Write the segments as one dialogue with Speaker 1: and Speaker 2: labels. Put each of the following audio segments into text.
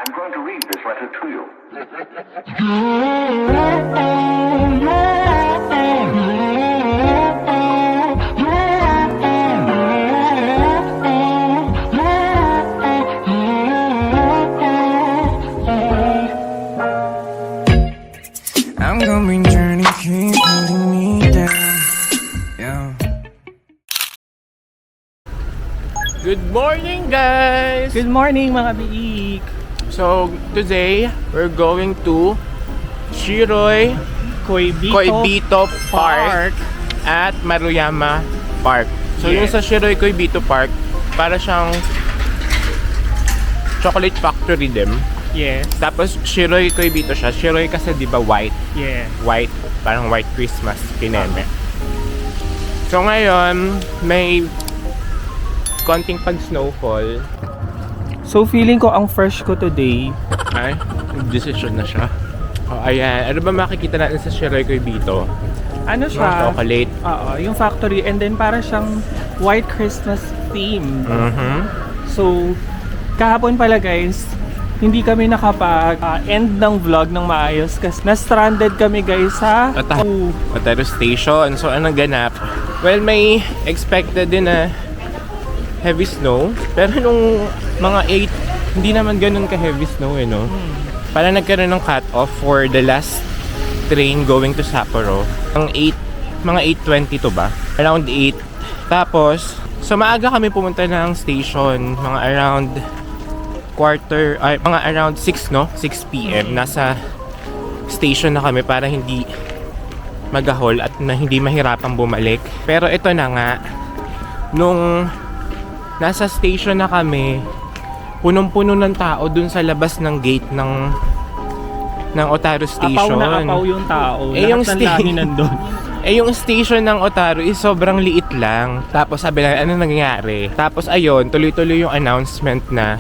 Speaker 1: I'm going to read this letter to you.
Speaker 2: I'm going journey, keep holding me down. Yeah.
Speaker 3: Good morning, guys!
Speaker 4: Good morning mga biik!
Speaker 3: So, today, we're going to Shiroy Koibito Park at Maruyama Park. So, yung
Speaker 4: Yes.
Speaker 3: sa Shiroy Koibito Park, para siyang chocolate factory din.
Speaker 4: Yes,
Speaker 3: Tapos, Shiroy Koibito siya. Shiroy kasi di ba white?
Speaker 4: yes.
Speaker 3: White, parang white Christmas pineme. So, ngayon, may konting pag-snowfall.
Speaker 4: So feeling ko ang fresh ko today.
Speaker 3: Ay, decision na siya. Oh, ayan. Ano ba makikita natin sa Shiroy Koibito?
Speaker 4: Ano
Speaker 3: Mga
Speaker 4: siya?
Speaker 3: chocolate.
Speaker 4: Oo, yung factory and then para siyang white Christmas theme. So, kahapon pala guys, hindi kami nakapag-end ng vlog ng maayos kasi na-stranded kami guys sa
Speaker 3: Otero Station. So, anong ganap? Well, may expected din na heavy snow. Pero nung mga 8, hindi naman ganun ka-heavy snow eh, no? Parang nagkaroon ng cut-off for the last train going to Sapporo. Mga 8:20 to ba? Around 8. Tapos, so maaga kami pumunta ng station. Mga around mga around 6, no? 6 p.m. Nasa station na kami para hindi magahol at na hindi mahirapang bumalik. Pero ito na nga, nung nasa station na kami, punong-puno ng tao dun sa labas ng gate ng Otaru Station.
Speaker 4: Apaw na apaw yung tao.
Speaker 3: Eh, yung
Speaker 4: Lahat ng lahi nandun.
Speaker 3: Yung station ng Otaru is sobrang liit lang. Tapos sabi lang, ano nangyari? Tapos ayun, tuloy-tuloy yung announcement na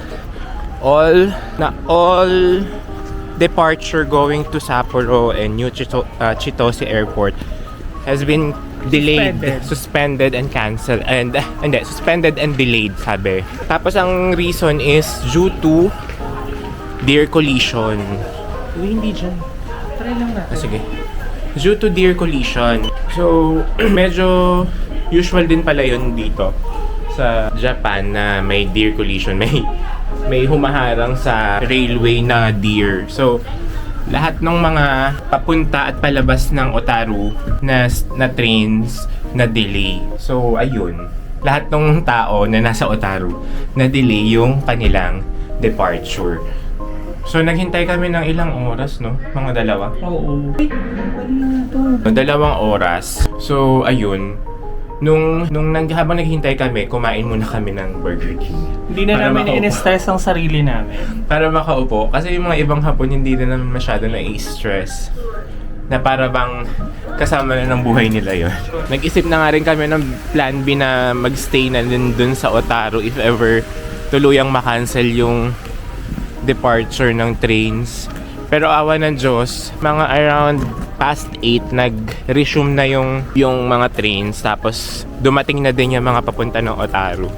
Speaker 3: all departure going to Sapporo and New Chitose Airport has been delayed, suspended and cancelled, and suspended and delayed, sabi. Tapos ang reason is due to deer collision. Uy, hindi dyan.
Speaker 4: Try lang natin.
Speaker 3: Sige. Due to deer collision. So, medyo usual din pala yun dito sa Japan na may deer collision. May humaharang sa railway na deer. So, lahat ng mga papunta at palabas ng Otaru na trains na delay. So, ayun. Lahat ng tao na nasa Otaru na delay yung kanilang departure. So, naghintay kami ng ilang oras, no? Mga dalawa.
Speaker 4: Oo. Ay, bali na to.
Speaker 3: 2 oras. So, ayun. Habang naghihintay kami, kumain muna kami ng Burger King.
Speaker 4: Hindi na
Speaker 3: Para
Speaker 4: namin
Speaker 3: makaupo.
Speaker 4: in-stress ang sarili namin.
Speaker 3: Para makaupo. Kasi yung mga ibang hapon, hindi na naman masyado na-stress. Na para bang kasama na ng buhay nila yon. Nag-isip na nga rin kami ng plan B na magstay na din dun sa Otaru if ever tuluyang makancel yung departure ng trains. Pero awa ng Diyos, mga around past 8, nag-resume na yung mga trains. Tapos dumating na din yung mga papunta ng Otaru.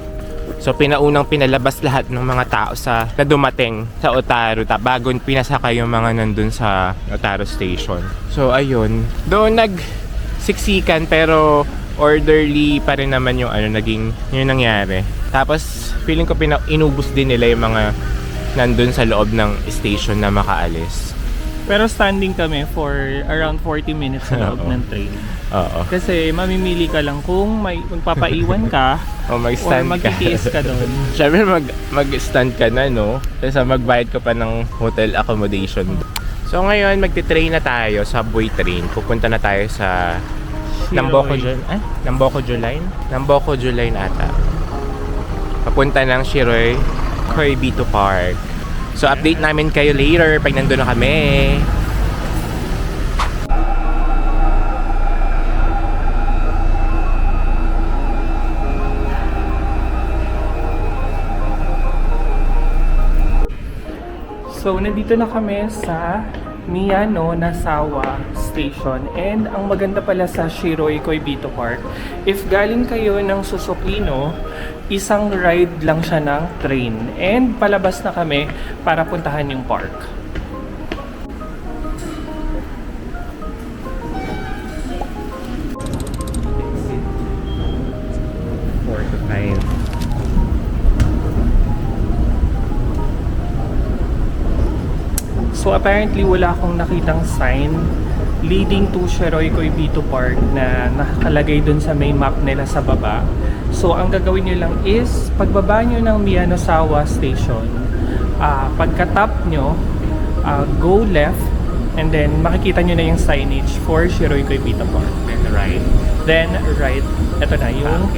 Speaker 3: So pinaunang pinalabas lahat ng mga tao na dumating sa Otaru bago pinasakay yung mga nandun sa Otaru Station. So ayun, doon nagsiksikan pero orderly pa rin naman yung naging yung nangyari. Tapos feeling ko inubos din nila yung mga nandun sa loob ng station na makaalis.
Speaker 4: Pero standing kami for around 40 minutes sa loob ng train.
Speaker 3: Oo.
Speaker 4: Kasi mamimili ka lang kung magpapaiwan ka
Speaker 3: O
Speaker 4: or
Speaker 3: mag-stand ka.
Speaker 4: magtitiis ka doon.
Speaker 3: Siyempre mag-stand ka na, no? Kasi magbayad ka pa ng hotel accommodation. So ngayon, magti-train na tayo, subway train. Pupunta na tayo sa Namboco Line? Namboco Line ata. Papunta ng Shiroy Koibito Park. So update namin kayo later pag nandun na kami.
Speaker 4: So, nandito na kami sa Miyano Nasawa Station. And ang maganda pala sa Shiroy Koibito Park, if galing kayo ng Susukino, isang ride lang siya ng train. And palabas na kami para puntahan yung park. So apparently wala akong nakitang sign leading to Sheroy Koibito Park na nakalagay dun sa main map nila sa baba. So ang gagawin nyo lang is pagbaba nyo ng Miyanosawa Station, pagka-top nyo, go left and then makikita nyo na yung signage for Sheroy Koibito Park.
Speaker 3: And right.
Speaker 4: Then right, eto na yung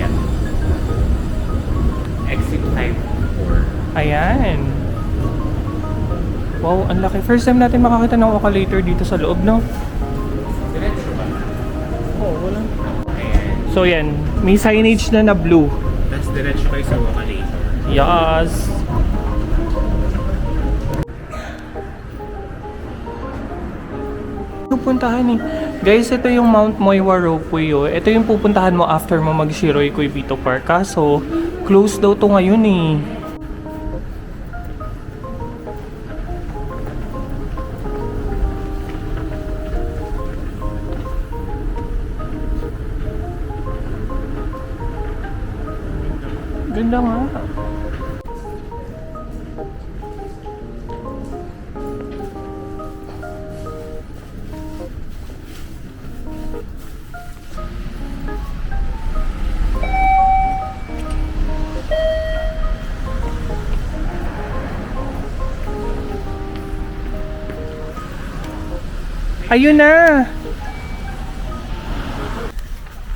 Speaker 3: Exit 5-4.
Speaker 4: ayan. Wow, ang laki. First time natin makakita ng Okalator dito sa loob, no?
Speaker 3: Diretso ba?
Speaker 4: Oo, wala.
Speaker 3: Ayan.
Speaker 4: So yan, may signage na blue.
Speaker 3: Tapos diretso kayo sa Okalator.
Speaker 4: Yes! Pupuntahan eh. Guys, ito yung Mount Moiwa Ropeway. Oh. Ito yung pupuntahan mo after mo mag-Sheroy Koibito Park. Kaso, close daw to ngayon eh. Ganda nga. Ayun na!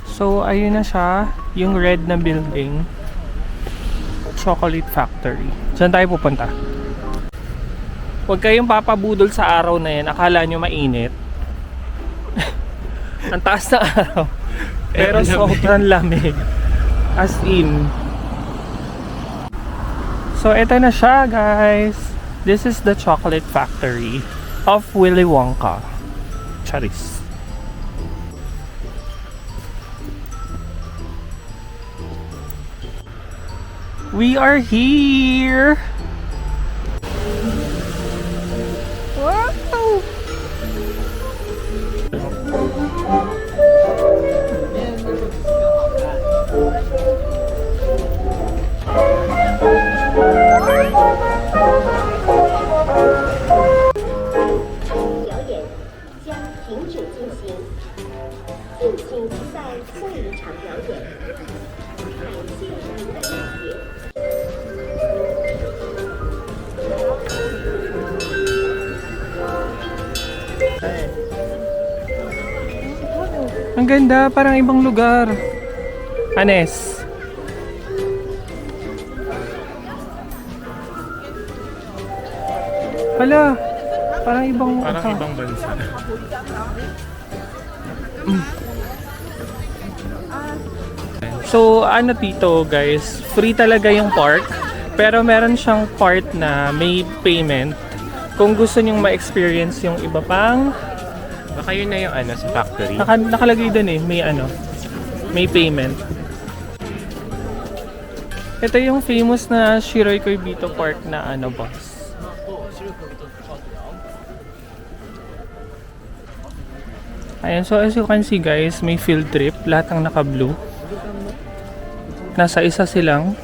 Speaker 4: So, ayun na siya. Yung red na building. Chocolate Factory. Saan tayo pupunta? Huwag kayong papabudol sa araw na yan. Akala nyo mainit. Ang taas na araw. Pero sobrang lamig. As in. So, eto na siya, guys. This is the Chocolate Factory of Willy Wonka. Charis. We are here! Wow! Ang ganda, parang ibang lugar. Anes. Hala, parang ibang
Speaker 3: bansa.
Speaker 4: So, ano dito guys, free talaga yung park. Pero meron siyang part na may payment. Kung gusto nyong ma-experience yung iba pang
Speaker 3: Baka yun na yung sa factory.
Speaker 4: nakalagay dun eh, may payment. Ito yung famous na Sheroy Koibito Park na boss. Ayan, so as you can see guys, may field trip, lahat ng naka-blue. Nasa isa silang,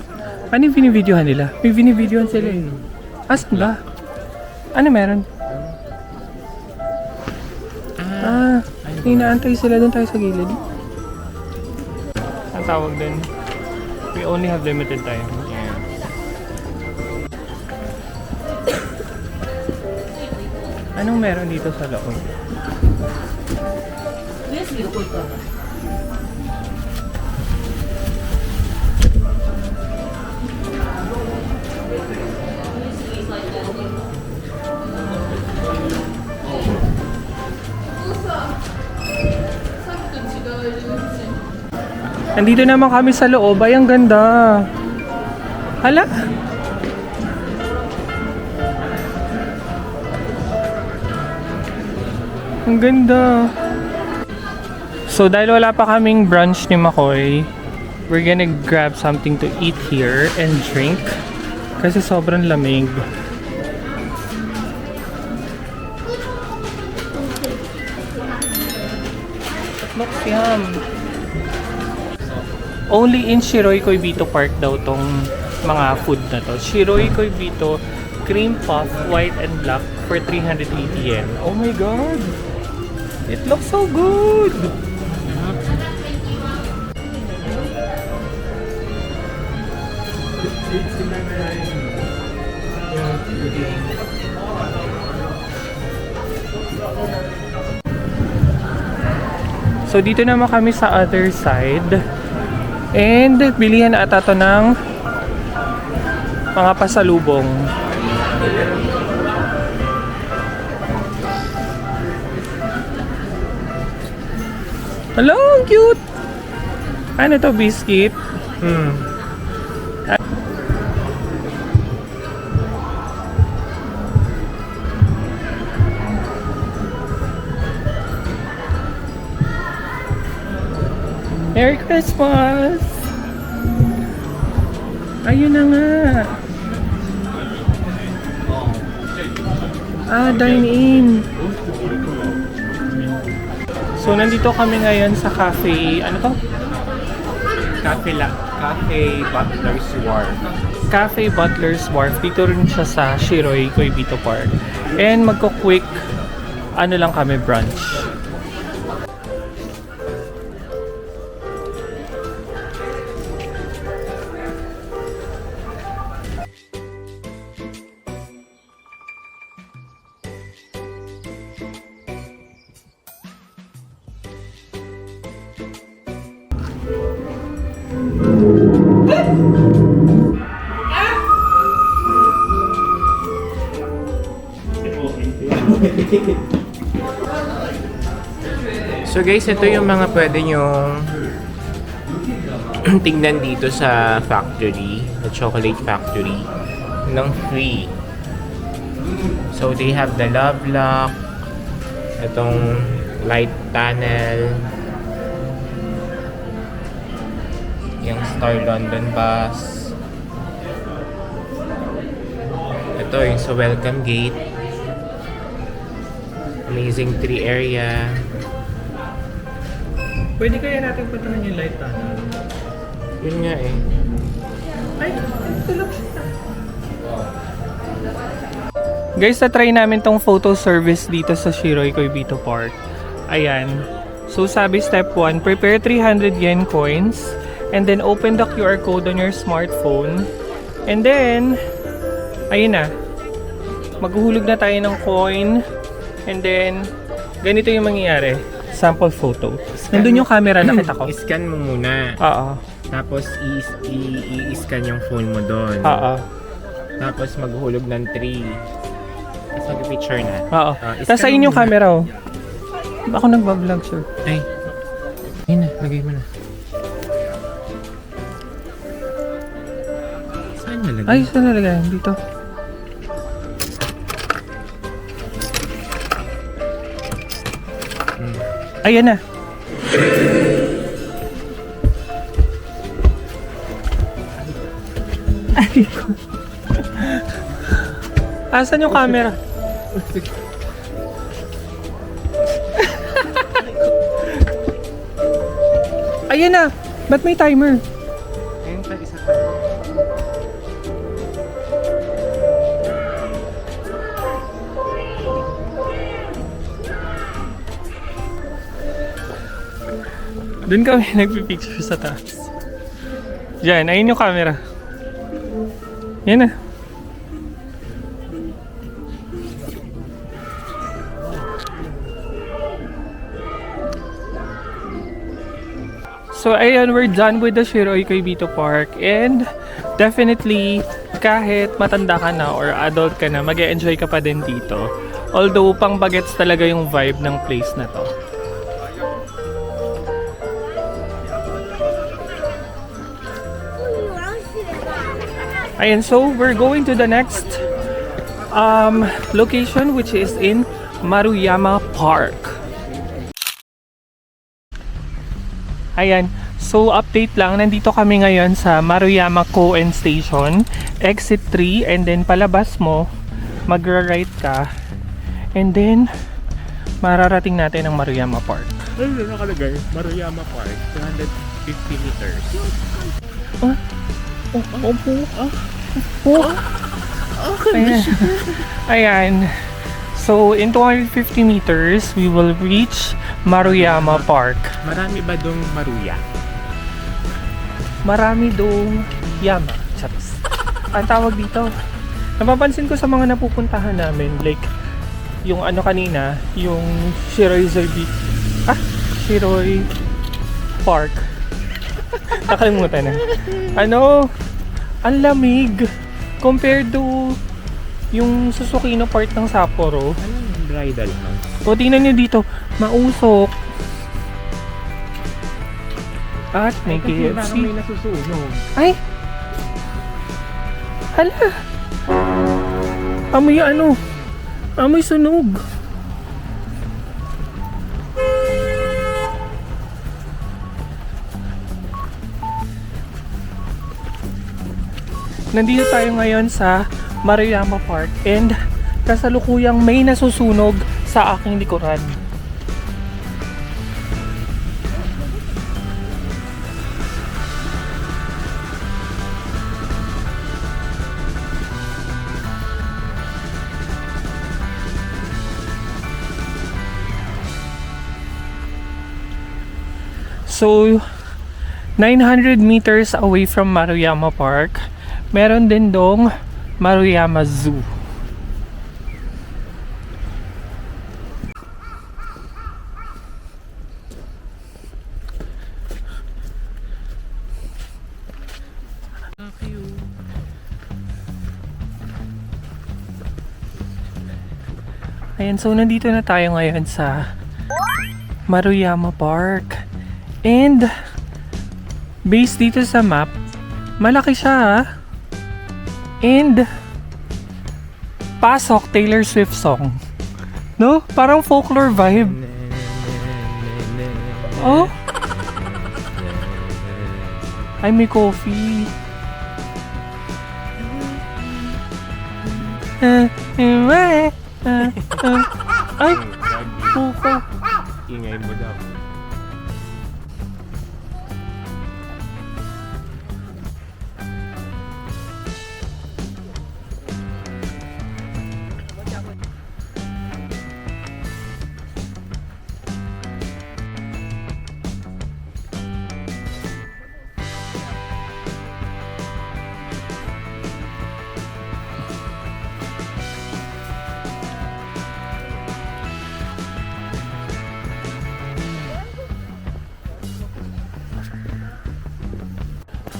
Speaker 4: ano yung binivideohan nila? May binivideohan sila eh. Asan ba? Ano meron? Inaantay sila doon tayo sa gilid. Ang tawag doon, we only have limited time.
Speaker 3: Yeah.
Speaker 4: Anong meron dito sa loob? Nandito naman kami sa loob. Ay, ang ganda. Hala. Ang ganda. So, dahil wala pa kaming brunch ni Makoy, we're gonna grab something to eat here and drink kasi sobrang lamig. Looks yum. Only in Shiroy Koibito Park daw tong mga food na to. Shiroy Koibito cream puff white and black for 380 yen. Oh my god! It looks so good! So dito naman kami sa other side. And bilihan ata to ng mga pasalubong. Hello, ang cute! Ano to, biscuit? Merry Christmas! Ayun na nga! Dine in! So, nandito kami ngayon sa cafe, ano to?
Speaker 3: Cafe Butler's Wharf.
Speaker 4: Cafe Butler's Wharf. Dito rin siya sa Shiroy Koibito Park. And magko-quick, ano lang kami, brunch.
Speaker 3: So guys, ito yung mga pwede nyong tingnan dito sa factory, the chocolate factory, ng free. So they have the Love Lock, itong light tunnel, yung Star London bus, ito yung sa welcome gate, amazing tree area.
Speaker 4: Pwede kaya natin puntahan yung light tunnel?
Speaker 3: Yun nga eh.
Speaker 4: Ay, ito lang siya. Guys, na-try namin tong photo service dito sa Shiroy Koibito Park. Ayan. So, sabi step 1, prepare 300 yen coins and then open the QR code on your smartphone. And then, ayun na. Maghuhulog na tayo ng coin and then, ganito yung mangyayari. Sample photo. Nandun yung camera, nakita ko.
Speaker 3: I-scan mo muna.
Speaker 4: Oo.
Speaker 3: Tapos i-scan yung phone mo doon.
Speaker 4: Oo.
Speaker 3: Tapos maghuhulog ng 3. Tapos mag-picture na.
Speaker 4: Oo.
Speaker 3: i-scan
Speaker 4: Tapos sa
Speaker 3: mo
Speaker 4: inyong
Speaker 3: muna.
Speaker 4: camera, oh. Ako nagbablog, sir.
Speaker 3: Ay. Ayun na, lagay mo na. Saan nalagay?
Speaker 4: Ay, saan nalagay? Dito. Ayan na. Asan yung camera? Ayan na! Ba't may timer?
Speaker 3: Ayun pa, isa pa.
Speaker 4: Doon kami nagpipicture sa taas. Diyan, ayun yung camera. Yan na. So ayun, we're done with the Shiroy Koibito Park and definitely kahit matanda ka na or adult ka na, mag-e-enjoy ka pa din dito. Although pang bagets talaga yung vibe ng place na to. Ayan, so we're going to the next location, which is in Maruyama Park. Ayan. So, update lang. Nandito kami ngayon sa Maruyama Koen Station. Exit 3. And then, palabas mo, magra-right ka. And then, mararating natin ang Maruyama Park.
Speaker 3: Ano nakalagay? Maruyama Park, 250 meters.
Speaker 4: Ayan. Ayan. So, in 250 meters, we will reach Maruyama Park.
Speaker 3: Marami ba dong Maruya?
Speaker 4: Marami dong Yama. Charis. Ang tawag dito. Napapansin ko sa mga napupuntahan namin, like, yung ano kanina, yung Shiroi Shiroi Park. Nakalimutan na. Ano? Ang lamig. Compared to yung Susukino part ng Sapporo.
Speaker 3: Anong bridal house?
Speaker 4: O, tingnan nyo dito. Mausok. At may KFC.
Speaker 3: May nasusunog.
Speaker 4: Ay! Hala! Amoy ano? Amoy sunog. Nandito tayo ngayon sa Maruyama Park and kasalukuyang may nasusunog sa aking likuran. So, 900 meters away from Maruyama Park, meron din dong Maruyama Zoo. Ayan, so nandito na tayo ngayon sa Maruyama Park. And based dito sa map, malaki siya. And pasok Taylor Swift song. No? Parang folklore vibe. Oh? Ay, may coffee. Ay, puka.
Speaker 3: Ingay mo daw.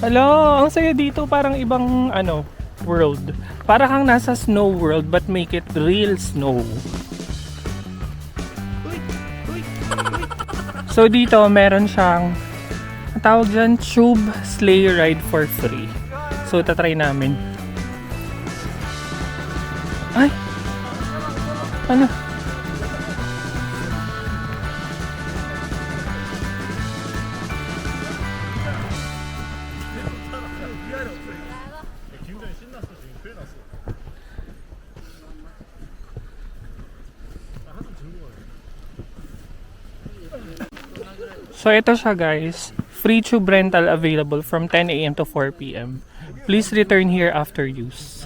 Speaker 4: Hello, ang saya dito, parang ibang world. Para kang nasa snow world but make it real snow. So dito meron siyang ang tawag dyan, tube sleigh ride for free. So tatry namin. Ay! Ano? So ito siya guys, free tube rental available from 10 AM to 4 PM. Please return here after use.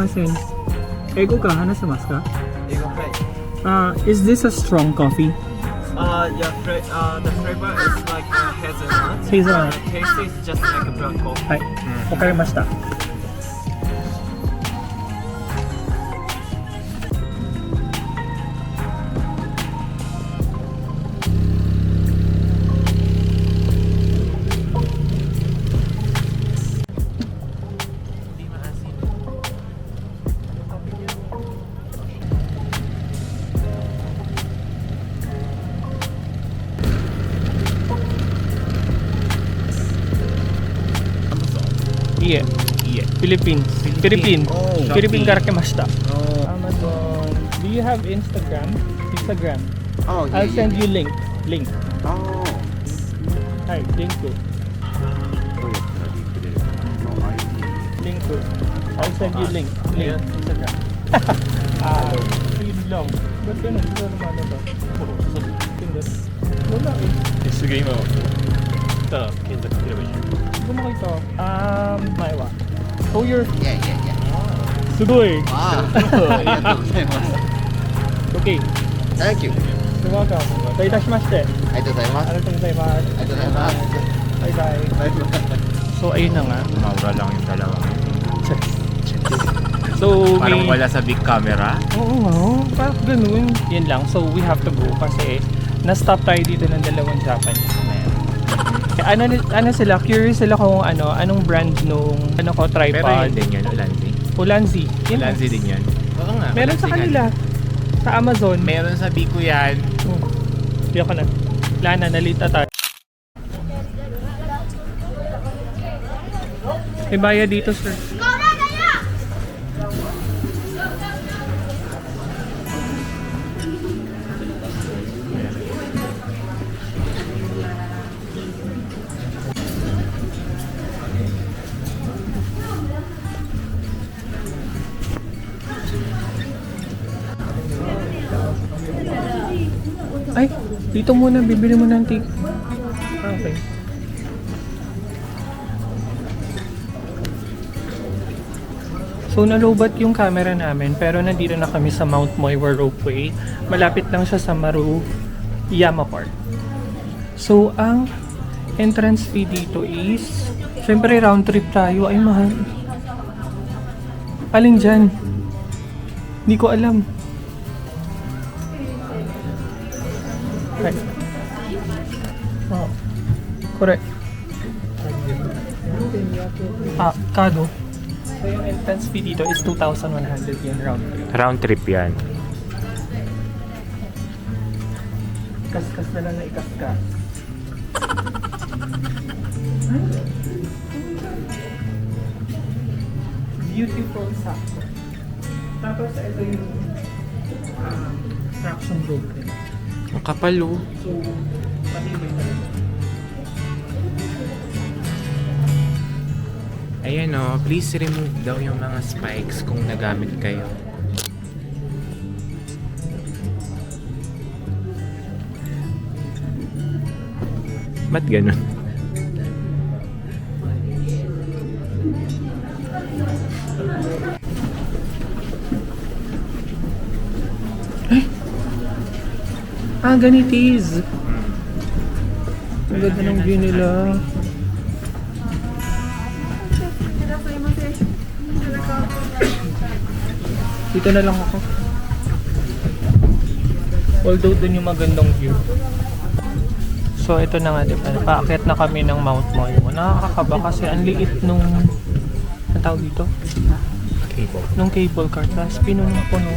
Speaker 4: ません。英語か話せますか？
Speaker 5: 英語、はい。
Speaker 4: Is this a strong coffee?
Speaker 5: Yeah, the flavor is like hazelnut.
Speaker 4: Hazelnut.
Speaker 5: Taste is just like a black coffee.
Speaker 4: はい、わかりました。いえ、Philippines. Philippine. Philippine から来ました。Amazon. Do you have Instagram? Instagram.
Speaker 6: Oh, yeah,
Speaker 4: I'll send you link. Link.
Speaker 6: Oh.
Speaker 4: はい、リンク。リンク。I'll send you link. Link. Instagram. Yun lang. Ba't ganun? Ito naman ito. Pindot. Wala eh.
Speaker 7: すぐ今たら検索すればいい。
Speaker 4: Hindi ko makita. May wa. Oh, you're...
Speaker 6: Yeah, yeah, yeah.
Speaker 4: すごい。
Speaker 6: ありがとうございます。
Speaker 4: Okay.
Speaker 6: Thank you.
Speaker 4: You're welcome. どういたしまして。
Speaker 6: ありがとうございます。
Speaker 4: ありがとうございます。
Speaker 6: ありがとうございます。
Speaker 4: Bye bye.
Speaker 6: バイバイ。
Speaker 4: So, ayun na nga.
Speaker 3: Maura lang yung dalawa.
Speaker 4: So,
Speaker 3: Parang wala sa big camera.
Speaker 4: Oo, parang ganun. Yan lang. So, we have to go kasi na-stop tayo dito ng dalawang Japanese men. Ano sila? Curious sila kung anong brand nung tripod.
Speaker 3: Pero yun din yun, Ulanzi.
Speaker 4: Ulanzi. Yun.
Speaker 3: Ulanzi din yun. Oo nga.
Speaker 4: Meron sa
Speaker 3: Ulanzi
Speaker 4: kanila. Sa Amazon.
Speaker 3: Meron sa Biko yan.
Speaker 4: Hindi ako na. Wala na, nalita tayo. May bayad dito, sir. Ay, dito muna, bibili mo ng ticket. Okay. So, nalubat yung camera namin, pero nandito na kami sa Mount Moiwa Ropeway. Malapit lang siya sa Maruyama Park. So, ang entrance fee dito is, syempre round trip tayo, ay mahal. Alin dyan? Hindi ko alam. Right. Oh, correct. Kado. So yung entrance fee dito is 2,100 yen round trip.
Speaker 3: Round trip yan.
Speaker 4: Kaskas na lang na ikaskas. Beautiful sakto. Tapos ito yung traction rope rin.
Speaker 3: Ang kapal oh.
Speaker 4: So, matibay talaga.
Speaker 3: Ayan oh, please remove daw yung mga spikes kung nagamit kayo. Ba't ganun?
Speaker 4: Ganitis. Ang ganda ng view nila. Dito na lang ako. Although dun yung magandang view. So ito na nga, diba? Paakyat na kami ng Mount Moiwa. Nakakakaba kasi ang liit nung ang tawag dito?
Speaker 3: Cable.
Speaker 4: Nung cable car. Tapos pinuno-puno.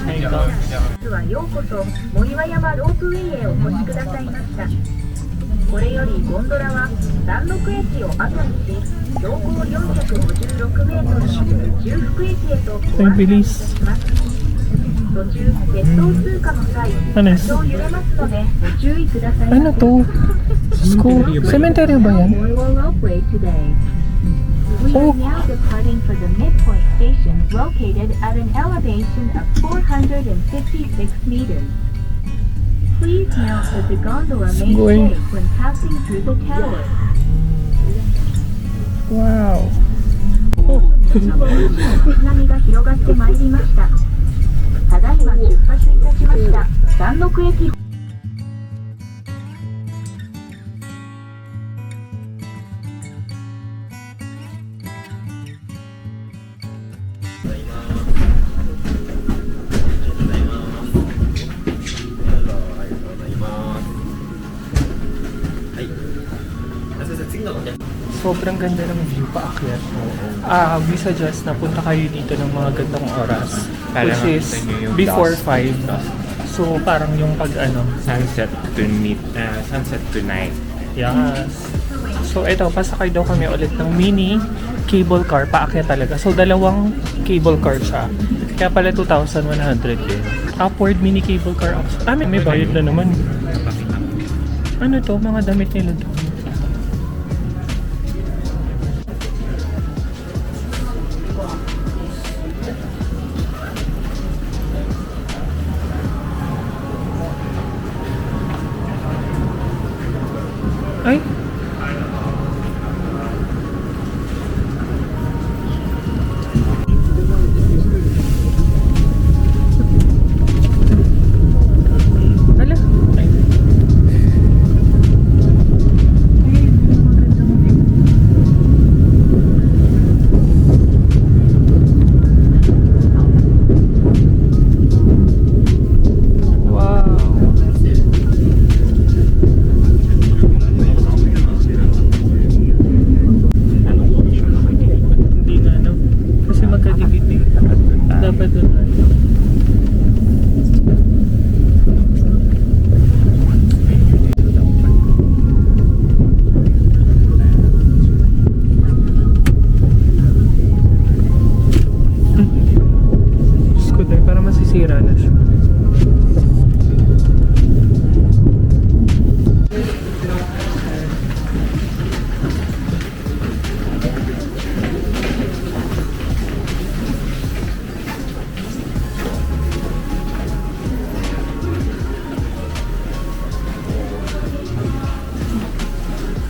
Speaker 4: My God.
Speaker 8: はようこそ森和山ロープウェイへお越しくださいました。これよりゴンドラは山麓駅を後にし標高456メートルの中腹駅へとご案内します。途中鉄道通過の際多少揺れますのでご注意ください。
Speaker 4: Ano to? School? Cemetery ba yan?
Speaker 8: We are now departing for the midpoint station located at an elevation of 456 meters. Please note that the gondola may shake when passing through the tower.
Speaker 4: Wow. Oh.
Speaker 8: 波が広がってまいりました。ただいま出発いたしました山麓駅。
Speaker 4: Sobrang ganda ng view paakyat. We suggest na punta kayo dito ng mga gandang oras.
Speaker 3: Para
Speaker 4: Which is
Speaker 3: makita nyo yung
Speaker 4: before
Speaker 3: dusk.
Speaker 4: 5. So parang yung pag ano.
Speaker 3: Sunset to night.
Speaker 4: Yes. So ito, pasakay daw kami ulit ng mini cable car paakyat talaga. So dalawang cable car siya. Kaya pala 2,100 din. Upward mini cable car. May bayad na naman. Ano to? Mga damit nila doon. Ay! Hala! Ay! Hindi nga no. Kasi magkadikit eh. Dapat doon na. Scooter para masisira na siya.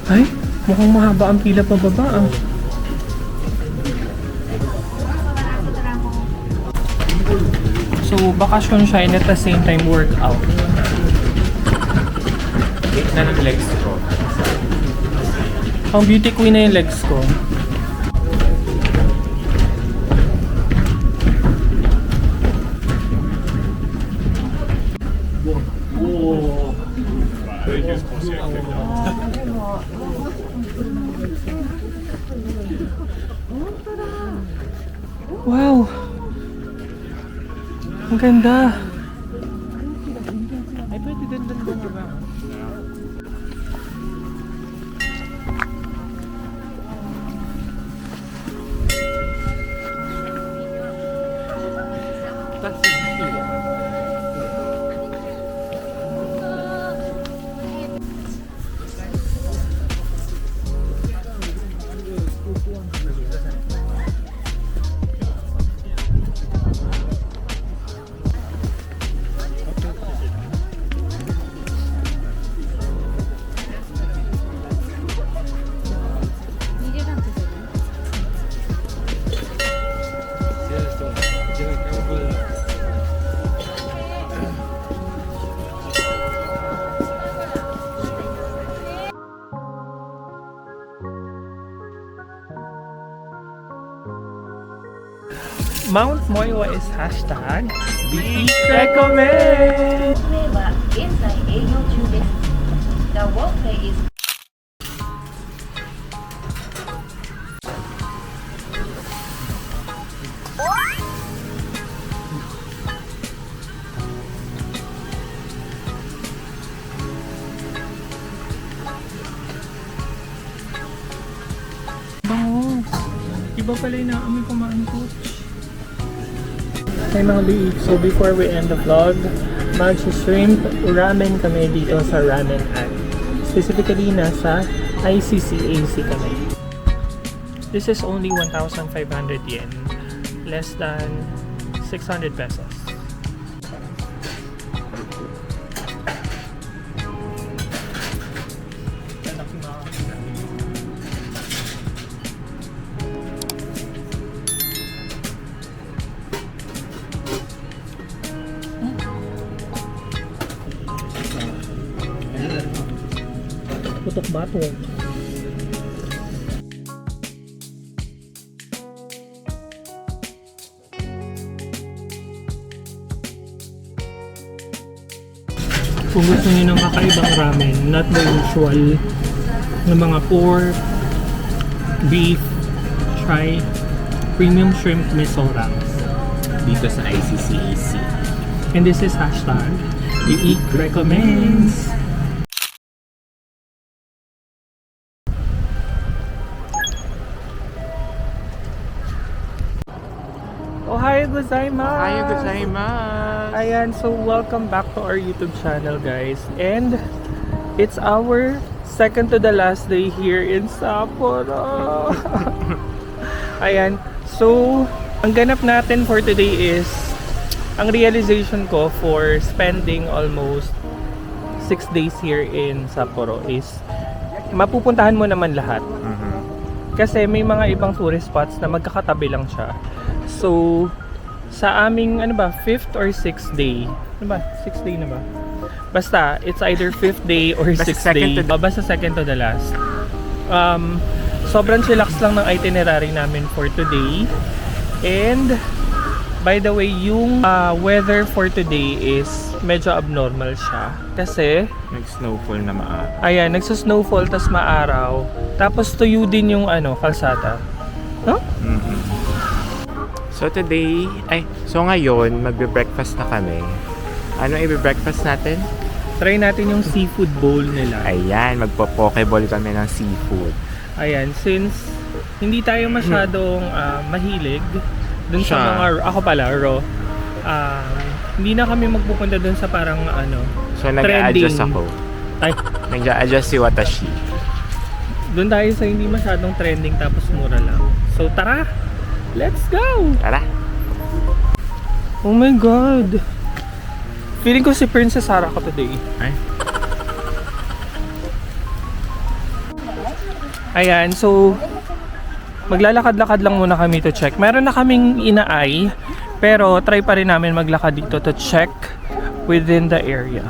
Speaker 4: Ay, mukhang mahaba ang pila pababa ah. So, bakasyon siya and at the same time workout.
Speaker 3: Na ng legs ko.
Speaker 4: Ang beauty queen na yung legs ko. Wow! Ang ganda! Ay, pwede din ba? Mount Moiwa is hashtag Beach Recommend!
Speaker 8: ウェイは現在営業中です。The walkway is
Speaker 4: Bango! Iba pala yung naamoy kumain coach. Hey mga beach, so before we end the vlog, mag-shrimp ramen kami dito sa Ramen Ant. Specifically, nasa ICCAC kami. This is only 1,500 yen. Less than 600 pesos. batok-batok. Kung gusto niyo ng kakaibang ramen, not the usual ng mga pork, beef, try premium shrimp misora.
Speaker 3: Dito sa ICCEC.
Speaker 4: And this is hashtag Iik Recommends. Ohayo gozaimasu!
Speaker 3: Ayaw gozaimasu!
Speaker 4: Ayan, so welcome back to our YouTube channel, guys. And it's our second to the last day here in Sapporo. Ayan, so ang ganap natin for today is ang realization ko for spending almost 6 days here in Sapporo is mapupuntahan mo naman lahat. Kasi may mga ibang tourist spots na magkakatabi lang siya. So, sa aming, 5th or 6th day. 6th day na ba? Basta, it's either 5th day or 6th day. Basta second to the last. Sobrang chillax lang ng itinerary namin for today. And, by the way, yung weather for today is medyo abnormal siya. Kasi,
Speaker 3: Nag-snowfall na maaari.
Speaker 4: ayan, nagsa-snowfall tas maaraw. Tapos tuyo din yung kalsada. Huh?
Speaker 3: So today, so ngayon, magbe-breakfast na kami. Ano i-breakfast natin?
Speaker 4: Try natin yung seafood bowl nila.
Speaker 3: Ayan, magpo-pokeball kami ng seafood.
Speaker 4: Ayan, since hindi tayo masyadong mahilig dun sa
Speaker 3: Siya.
Speaker 4: mga, ako pala, raw, hindi na kami magpupunta dun sa parang
Speaker 3: So nag-a-adjust
Speaker 4: trending.
Speaker 3: ako.
Speaker 4: Ay,
Speaker 3: Nag-a-adjust si Watashi.
Speaker 4: dun tayo sa hindi masyadong trending tapos mura lang. So tara, let's go!
Speaker 3: Tara!
Speaker 4: Oh my God! Feeling ko si Princess Sarah ko today.
Speaker 3: Ay.
Speaker 4: Ayan, so maglalakad-lakad lang muna kami to check. Meron na kaming inaay, pero try pa rin namin maglakad dito to check within the area.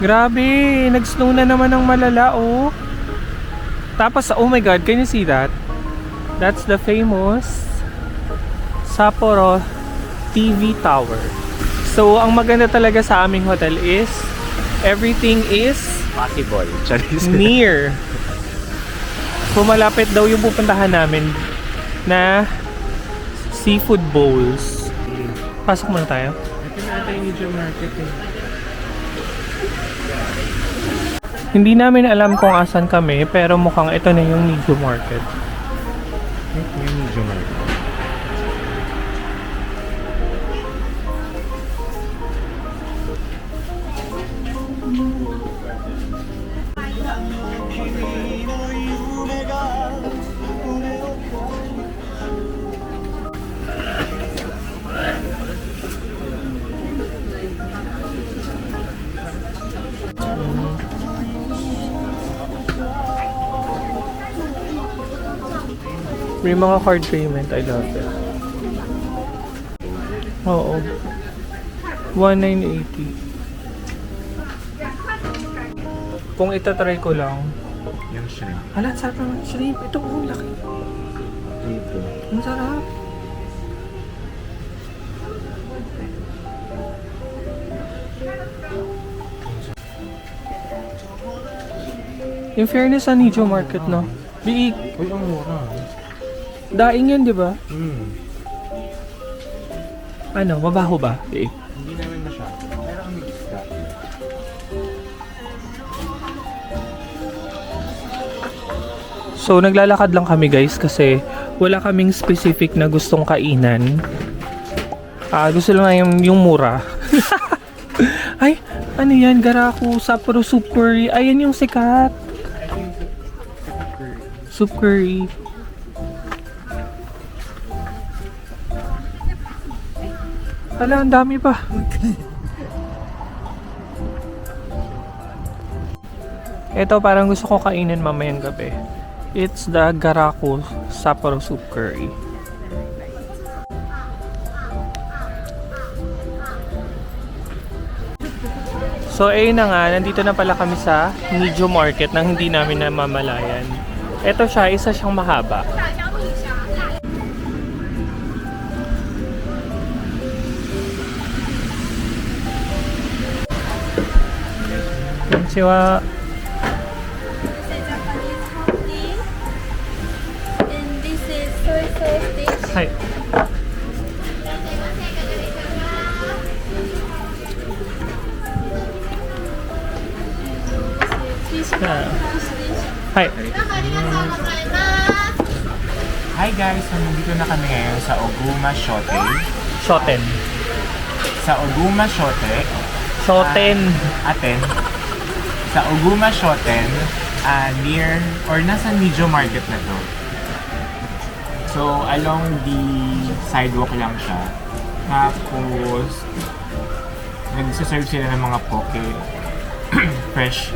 Speaker 4: Grabe, nag-snow na naman ng malala, oh. Tapos, oh my God, can you see that? That's the famous Sapporo TV Tower. So, ang maganda talaga sa aming hotel is everything is
Speaker 3: Possible. Charis.
Speaker 4: near. So, malapit daw yung pupuntahan namin na seafood bowls. Pasok muna tayo.
Speaker 3: Ito na ata yung Nijo Market eh.
Speaker 4: Hindi namin alam kung asan kami, pero mukhang ito na yung Nijo Market.
Speaker 3: Ito yung Nijo Market.
Speaker 4: May mga card payment, I love it. Oo. 1980. Kung itatry ko lang.
Speaker 3: Yung shrimp.
Speaker 4: Hala, ang sarap naman shrimp. Ito, oh, laki.
Speaker 3: Dito.
Speaker 4: Ang sarap. In fairness sa Nijo Market, no? Biig.
Speaker 3: Uy, ang mura.
Speaker 4: Daing yun, di ba?
Speaker 3: Hmm.
Speaker 4: Ano, mabaho ba? Biig.
Speaker 3: Hindi naman masyado. Pero ang isda.
Speaker 4: So, naglalakad lang kami, guys, kasi wala kaming specific na gustong kainan. Gusto lang na yung mura. Ay, ano yan? Garaku, Sapporo Soup Curry. Ayan yung sikat. Soup curry. Hala, ang dami pa. Ito, parang gusto ko kainin mamayang gabi. It's the Garaku Sapporo Soup Curry. So, So ayun na nga, nandito na pala kami sa Nijo Market nang hindi namin namamalayan. Ito siya, isa siyang mahaba. Konnichiwa.
Speaker 9: And this is soy sauce dish.
Speaker 4: Hi.
Speaker 9: Fish
Speaker 4: Ah.
Speaker 9: dish.
Speaker 4: Hi.
Speaker 3: Hi guys! So, nandito na kami ngayon sa Oguma Shote.
Speaker 4: Shoten.
Speaker 3: Sa Oguma Shote.
Speaker 4: Shoten.
Speaker 3: Aten. Sa Oguma Shoten, near, or nasa Nijo Market na to. So, along the sidewalk lang siya. Tapos, nagsiserve sila ng mga poke fresh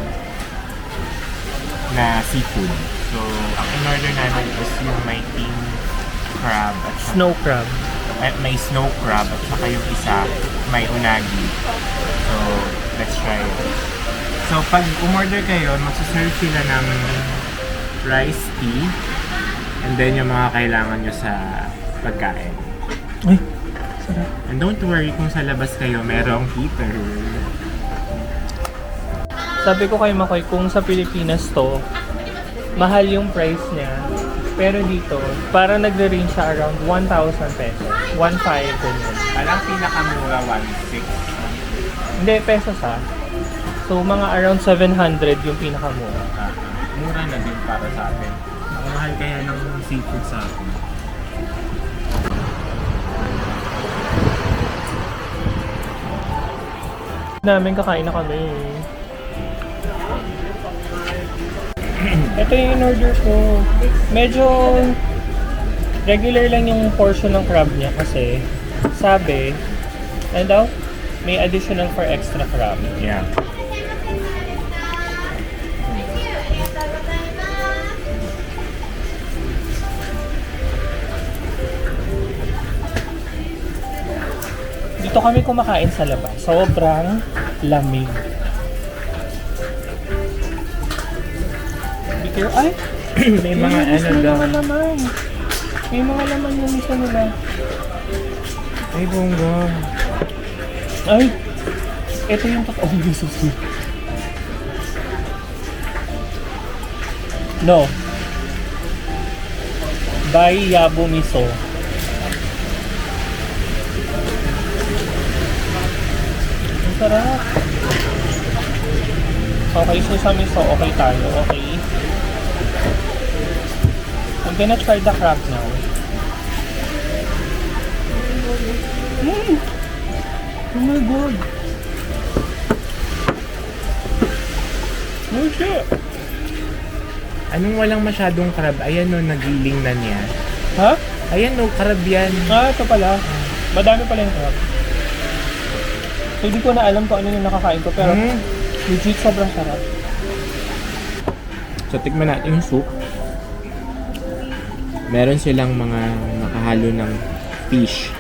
Speaker 3: na seafood. So, ang in-order namin is yung may king crab at saka,
Speaker 4: Snow crab.
Speaker 3: may snow crab at saka yung isa may unagi. So, let's try it. So, pag umorder kayo, magsaserve sila ng rice tea and then yung mga kailangan nyo sa pagkain.
Speaker 4: Ay, sarap.
Speaker 3: And don't worry kung sa labas kayo, merong heater.
Speaker 4: Sabi ko kay Makoy, kung sa Pilipinas to, mahal yung price niya. Pero dito, parang nagre-range siya around 1,000 pesos. 1,500 ganyan.
Speaker 3: Parang pinakamura 1,600.
Speaker 4: Hindi, pesos ha. So, mga around 700 yung pinakamura.
Speaker 3: Mura na din para sa atin. Ang mahal kaya ng seafood sa atin.
Speaker 4: Namin kakain na kami. Ito yung in-order ko. Medyo regular lang yung portion ng crab niya kasi sabi, ano daw? May additional for extra crab.
Speaker 3: Yeah.
Speaker 4: Dito kami kumakain sa labas. Sobrang lamig. Bigger, ay!
Speaker 3: May mga ano
Speaker 4: may
Speaker 3: daw.
Speaker 4: mga laman. May mga laman yung isa nila.
Speaker 3: Ay, bongga.
Speaker 4: Ay! Ito yung totoong miso soup. No. Bai Yabo Miso. Ang sarap. Okay, so sa miso, okay tayo. Okay. I'm gonna try the crab now. Oh my god. Oh shit.
Speaker 3: Anong walang masyadong crab? Ayan no, nagiling na niya.
Speaker 4: Ha?
Speaker 3: Ayan no, crab yan.
Speaker 4: Ah, ito pala. Madami pala yung crab. So, hindi ko na alam kung ano yung nakakain ko, pero legit sobrang sarap.
Speaker 3: So, tikman natin yung soup. Meron silang mga nakahalo ng fish.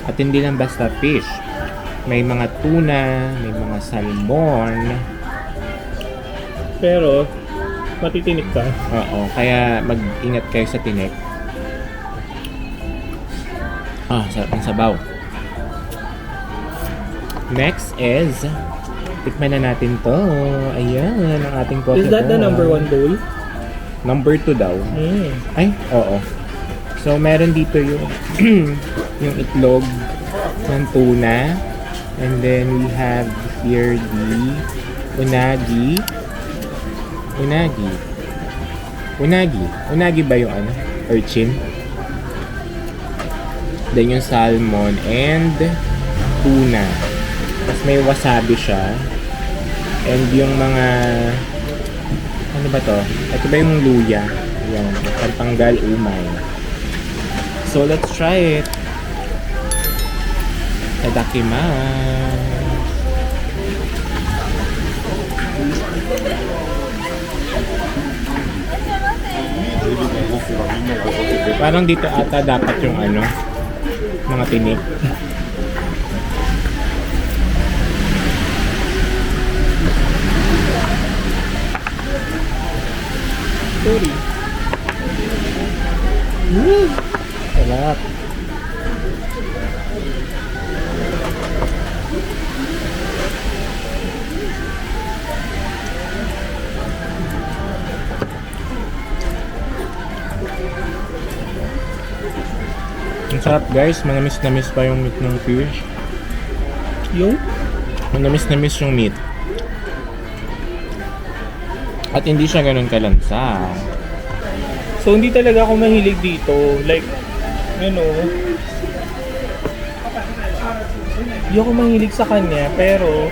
Speaker 3: At hindi lang basta fish. May mga tuna, may mga salmon.
Speaker 4: Pero, matitinik ka.
Speaker 3: Oo, kaya mag-ingat kayo sa tinik. Ah, sarap ng sabaw. Next is, tikman na natin to. Ayan, ang ating poke
Speaker 4: Is that the
Speaker 3: bowl.
Speaker 4: number 1 bowl?
Speaker 3: Number 2 daw. Ay, oo. So, meron dito yung yung itlog ng tuna. And then, we have here the unagi. Unagi ba yung ano? Urchin? Then yung salmon and tuna. Tapos may wasabi siya. And yung mga... Ano ba to? Ito ba yung luya? Yung pantanggal umay. So let's try it. Tadakimasu. Parang dito ata dapat yung ano, mga tinik.
Speaker 4: Sorry. Sarap.
Speaker 3: Ang sarap guys, manamis na miss pa yung meat ng fish.
Speaker 4: Yung?
Speaker 3: Manamis na miss yung meat. At hindi siya ganun kalansa.
Speaker 4: So, hindi talaga ako mahilig dito. Like, you know, hindi ako mahilig sa kanya, pero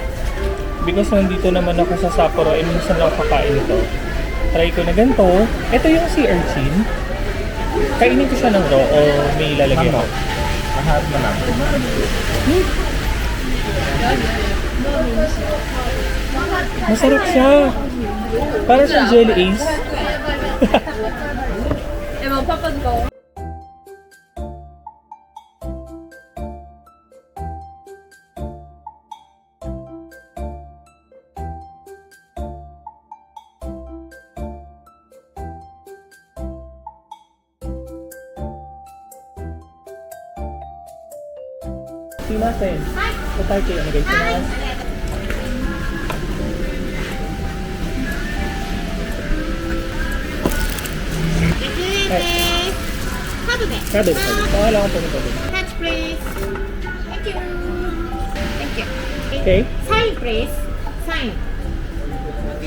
Speaker 4: because nandito naman ako sa Sapporo and minsan lang kakain ito. Try ko na ganito. Ito yung sea urchin. Kainin ko siya ng raw o may ilalagay mo?
Speaker 3: Lahat na lang.
Speaker 4: Masarap siya. Para sa jelly ace. Sumimasen. Otaike, onegai shimasu. Kabe. Wala akong pumunta doon.
Speaker 9: Catch, please. Thank you. Thank you.
Speaker 4: Okay?
Speaker 9: Sign, please. Sign.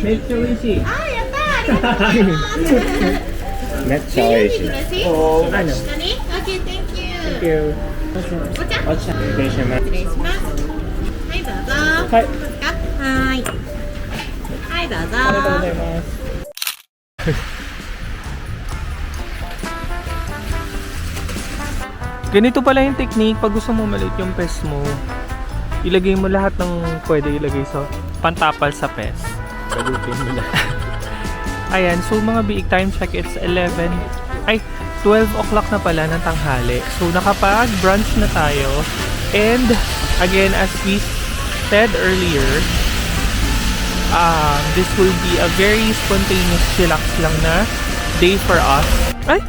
Speaker 4: Medyo oishi.
Speaker 9: あー、やったー。ありがとうございます。
Speaker 3: めっちゃ美味しい。
Speaker 9: 嬉しい。
Speaker 4: Oo, ano?
Speaker 9: 下に OK, thank you.
Speaker 4: Thank you.
Speaker 9: お茶
Speaker 3: お茶失礼します。
Speaker 9: 失礼します。はい、どうぞ。
Speaker 4: はい。
Speaker 9: はーい。はい、どうぞ。
Speaker 4: Ano to gozaimasu? Ganito pala yung technique pag gusto mo maliit yung pes mo. Ilagay mo lahat ng pwede ilagay sa pantapal sa pes.
Speaker 3: Palutin mo lang.
Speaker 4: Ayan, so mga biig time check, it's 12 o'clock na pala ng tanghali. So nakapag-brunch na tayo. And again, as we said earlier, this will be a very spontaneous, relax lang na day for us. Ay!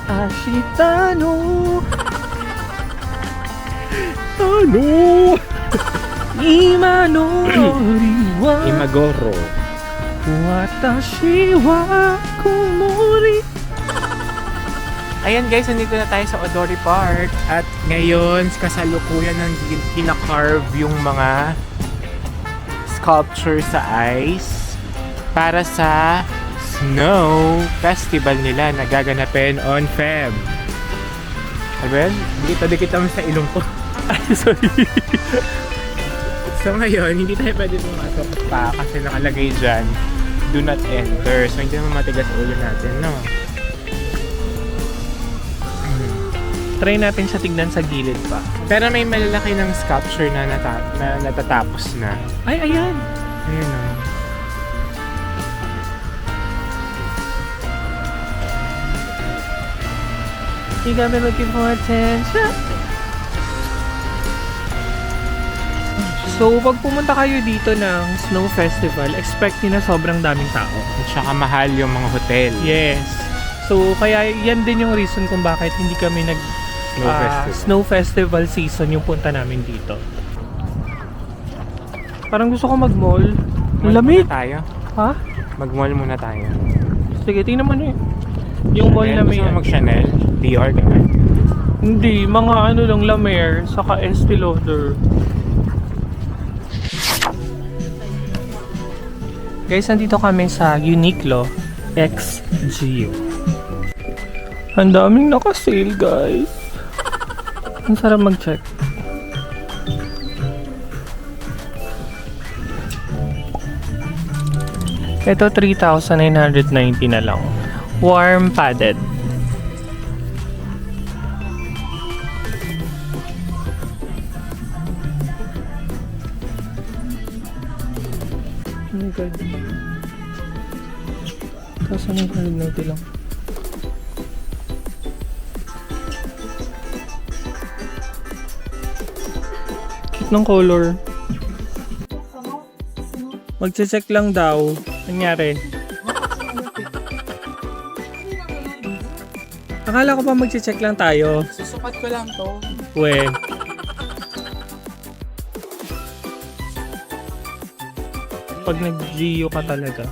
Speaker 4: Ashita no ano Ima no nori wa
Speaker 3: Imagoro.
Speaker 4: Watashi wa komori. Ayan guys, nandito na tayo sa Odori Park.
Speaker 3: At ngayon, kasalukuyan ng kina-carve yung mga sculpture sa ice para sa Snow Festival nila na gaganapin on Feb. Abel, dikit mo sa ilong ko.
Speaker 4: Ay, sorry.
Speaker 3: So ngayon, hindi tayo pwede pumasok pa kasi nakalagay dyan, do not enter. So hindi naman matigas ulo natin, no?
Speaker 4: Try natin siya tignan sa gilid pa.
Speaker 3: Pero may malalaki ng sculpture na, natatapos na.
Speaker 4: Ay, ayan.
Speaker 3: Ayun o.
Speaker 4: You got me looking for attention. So, pag pumunta kayo dito ng Snow Festival, expect nyo na sobrang daming tao.
Speaker 3: At saka mahal yung mga hotel.
Speaker 4: Yes. So, kaya yan din yung reason kung bakit hindi kami Snow Festival season yung punta namin dito. Parang gusto ko mag-mall. Ang lamig.
Speaker 3: Muna tayo.
Speaker 4: Ha?
Speaker 3: Mag-mall muna tayo.
Speaker 4: Sige, tingnan mo na yun. Yung mall na may...
Speaker 3: Gusto mo mag-Chanel? Dior ka ba?
Speaker 4: Hindi, mga ano lang, La Mer, saka Estee Lauder. Guys, nandito kami sa Uniqlo X Gio. Ang daming naka-sale, guys. Ang sarap mag-check. Ito, 3,990 na lang. Warm padded. Oh my God. Kaso na yung 190 lang. Cute ng color. Magche-check lang daw. Nangyari. Akala ko pa magche-check lang tayo.
Speaker 3: Susukat ko lang to.
Speaker 4: We. Pag nag-Gio ka talaga,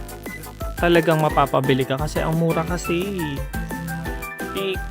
Speaker 4: talagang mapapabili ka kasi ang mura kasi. Cake.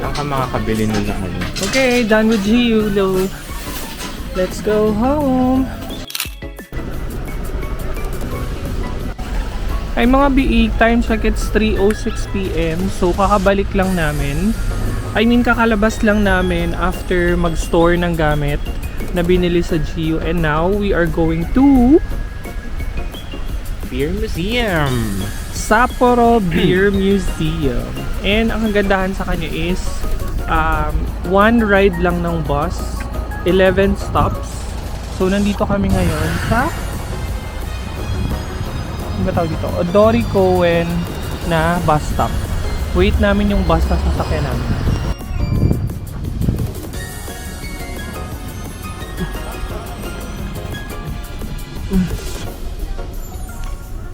Speaker 3: Saan ka makakabili nun na ano?
Speaker 4: Okay, done with Gio. Let's go home. Ay mga BE, time check, it's 3:06 PM. So kakabalik lang namin. Kakalabas lang namin after mag-store ng gamit na binili sa Gio. And now we are going to
Speaker 3: Beer Museum!
Speaker 4: Sapporo Beer Museum. And ang kagandahan sa kanya is one ride lang ng bus, 11 stops. So nandito kami ngayon sa ano ba tawag dito? Odori Koen na bus stop. Wait namin yung bus na sasakyan namin.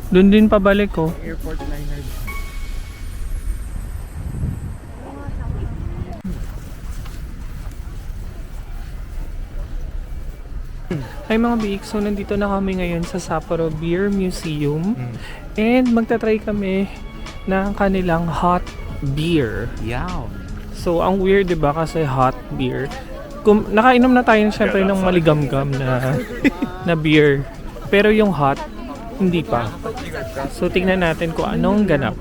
Speaker 4: Doon din pabalik ko.
Speaker 3: Airport liner.
Speaker 4: Hi mga biik, so nandito na kami ngayon sa Sapporo Beer Museum. And magta-try kami ng kanilang hot beer.
Speaker 3: Yow!
Speaker 4: So ang weird 'di ba kasi hot beer. Nakainom na tayo syempre ng maligamgam na beer. Pero yung hot hindi pa. So tingnan natin kung anong ganap.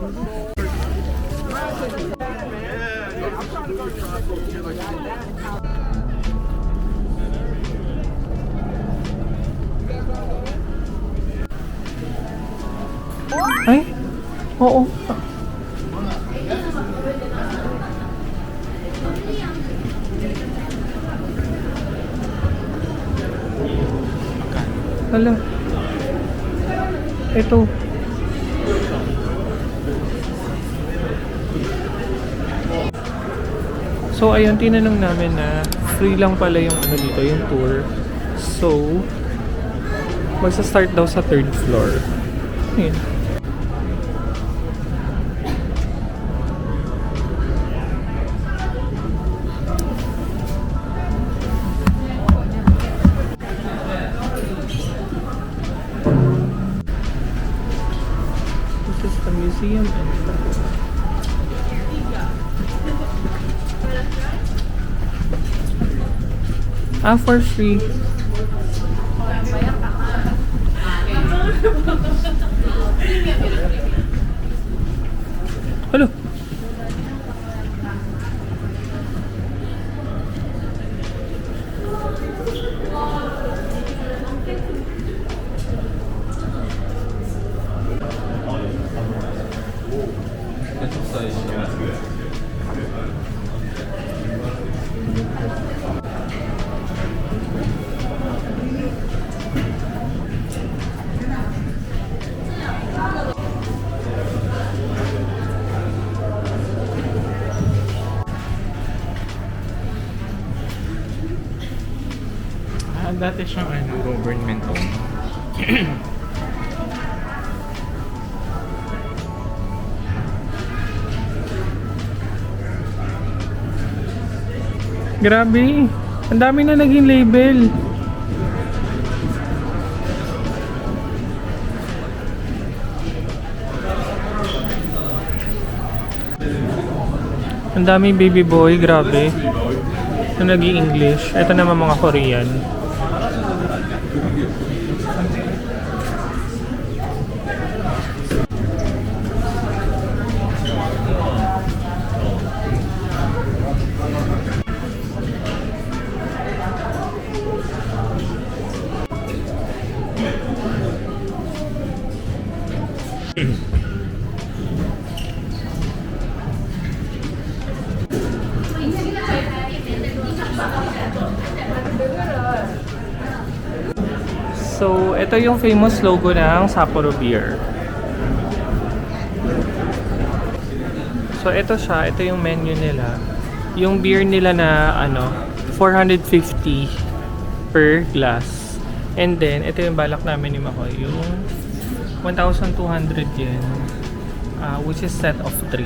Speaker 4: Ay? Oo. Hala. Ito. So ayun, tinanong namin na free lang pala yung ano dito, yung tour. So magsa-start daw sa 3rd floor. Ayun. This is the museum entrance. For free. Hello.
Speaker 3: Dati siyang government owned.
Speaker 4: Grabe. Ang dami na naging label. Ang daming baby boy, grabe. Na naging English. Ito naman mga Korean. So, ito yung famous logo ng Sapporo Beer. So, ito siya. Ito yung menu nila. Yung beer nila na, 450 per glass. And then, ito yung balak namin ni Makoy. Yung 1,200 yen. Which is set of 3.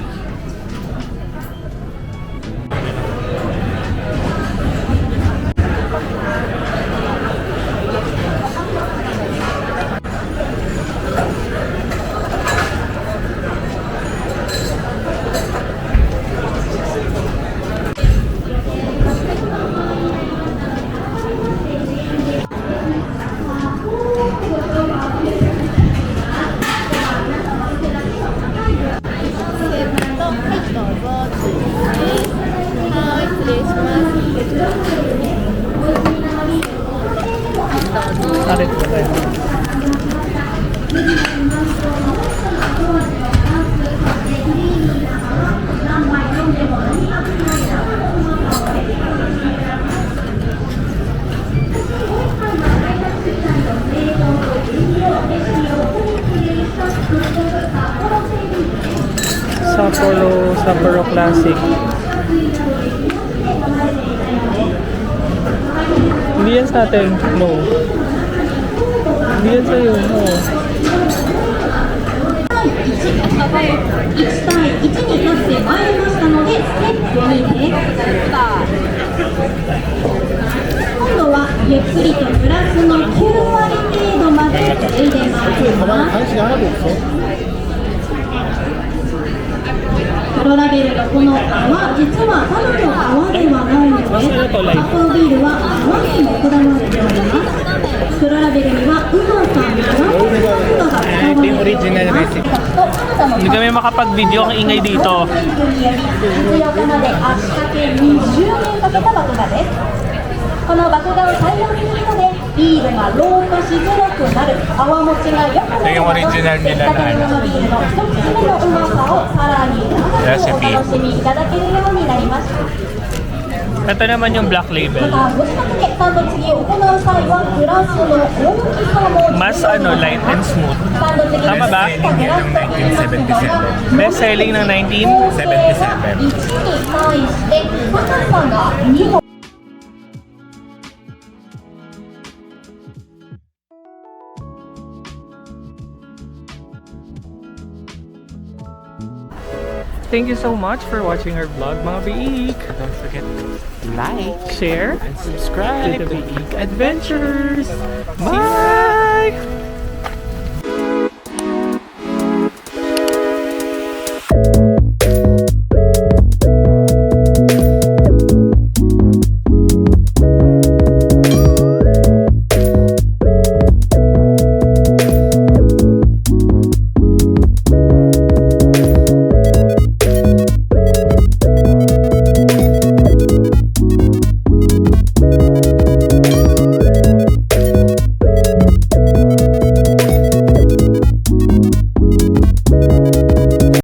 Speaker 4: Sapporo Classic. Hindi yan sa atin. No. Hindi yan sa'yo. No.
Speaker 8: 1対1になってまいりましたので、ステップ2です。今度はゆっくりとプラスの9割程度まで入れまいります。黒ラベルのこの泡、実はただの泡ではないので、サッポロビールは泡にもこだわっております。黒ラベルにはウマさんの泡の温度が使われております。
Speaker 4: Hindi kami makapag-video, ang ingay dito.
Speaker 8: 実用化まで足掛け20年かけた麦芽です。この麦芽を採用することでビールが老化しづらくなる、泡持ちが良くなる、
Speaker 3: Ito yung original nila na ano.
Speaker 8: ビールの一つ目のうまさをさらに長くお楽しみいただけるようになりました。
Speaker 4: Ito naman yung black label.
Speaker 8: またご自宅でスタンド継ぎを行う際はグラスの大きさも
Speaker 4: Mas light and smooth.
Speaker 8: スタンド継ぎ
Speaker 4: Tama ba?
Speaker 8: グラスと言いますのは
Speaker 4: Best selling ng 1977.
Speaker 8: 1に対して高さが2の
Speaker 4: Thank you so much for watching our vlog, mga biik.
Speaker 3: Don't forget to like
Speaker 4: Share
Speaker 3: and subscribe
Speaker 4: to the
Speaker 3: to
Speaker 4: Biik Adventures. Bye!